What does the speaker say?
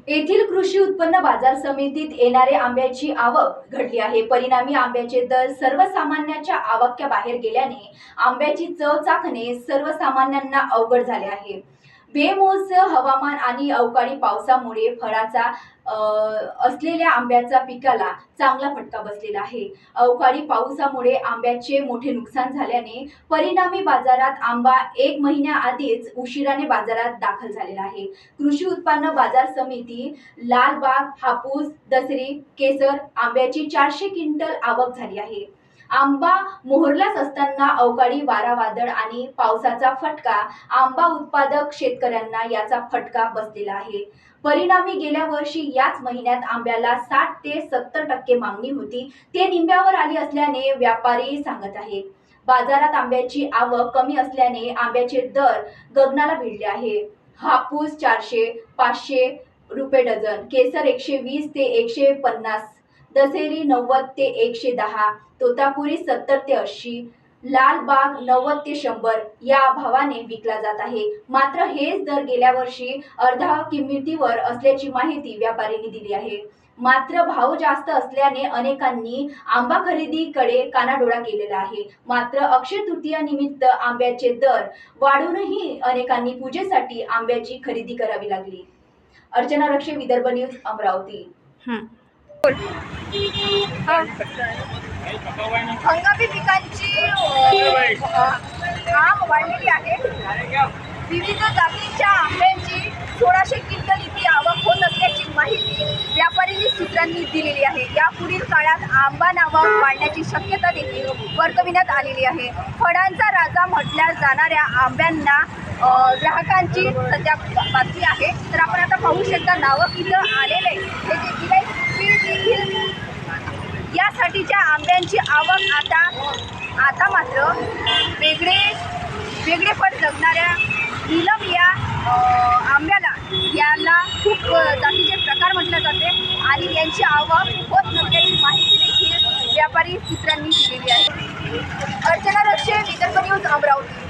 येथील कृषी उत्पन्न बाजार समितीत येणारे आंब्याची आवक घटली आहे। परिणामी आंब्याचे दर सर्वसामान्यांच्या आवाक्याबाहेर गेल्याने आंब्याची चव चाखणे सर्वसामान्यांना अवघड झाले आहे। बेमोसम हवामान आणि अवकाळी पावसामुळे फळाचा असलेल्या आंब्याच्या पिकाला चांगला फटका बसलेला आहे। अवकाळी पावसामुळे आंब्याचे मोठे नुकसान झाल्याने परिणामी बाजारात आंबा 1 महिन्याआधीच उशिराने बाजारात दाखल झालेला आहे। कृषी उत्पन्न बाजार समिती लालबाग, हापूस, दसरी, केसर आंब्याची 400 क्विंटल आवक झाली आहे। आंबा मोहरलाच असताना अवकाळी वारा, वादळ आणि पावसाचा फटका आंबा उत्पादक शेतकऱ्यांना याचा फटका बसलेला आहे। परिणामी गेल्या वर्षी याच महिन्यात आंब्याला 60 ते 70% मागणी होती, ते निम्म्यावर आली असल्याने व्यापारी सांगत आहेत। बाजारात आंब्याची आवक कमी असल्याने आंब्याचे दर गगनाला भिडले आहे। हापूस 400-500 रुपये डझन, केसर 120 ते 150, दशेरी 90 ते 110, तोतापुरी 70 ते 80, लालबाग 90 ते 100 या भावाने विकला जात आहे। मात्र हेच दर गेल्या वर्षी अर्धा किमतीवर असल्याची माहिती व्यापाऱ्यांनी दिली आहे। मात्र भाव जास्त असल्याने अनेकांनी आंबा खरेदीकडे कानाडोळा केलेला आहे। मात्र अक्षय तृतीया निमित्त आंब्याचे दर वाढूनही अनेकांनी पूजेसाठी आंब्याची खरेदी करावी लागली। अर्चना रक्षे, विदर्भ न्यूज, अमरावती। हंगामी पिकांची आम वाढलेली आहे। विविध जातींच्या आंब्यांची 1600 क्विंटल इतकी आवक होत असल्याची माहिती व्यापारी सूत्रांनी दिलेली आहे। यापुढील काळात आंबा आवक वाढण्याची शक्यता देखील वर्तविण्यात आलेली आहे। फळांचा राजा म्हटल्या जाणाऱ्या आंब्यांना ग्राहकांची सध्या बातमी आहे। तर आपण आता पाहू शकता नावं इथं आलेले हे देखील यासाठीच्या आंब्यांची आवक आता मात्र वेगळे फळ जगणाऱ्या नीलम या आंब्याला याला खूप जातीचे प्रकार म्हटले जाते आणि यांची आवक होत नसल्याची माहिती देखील व्यापारी सूत्रांनी दिलेली आहे। अर्चना रक्षे, विदर्भ न्यूज, अमरावती।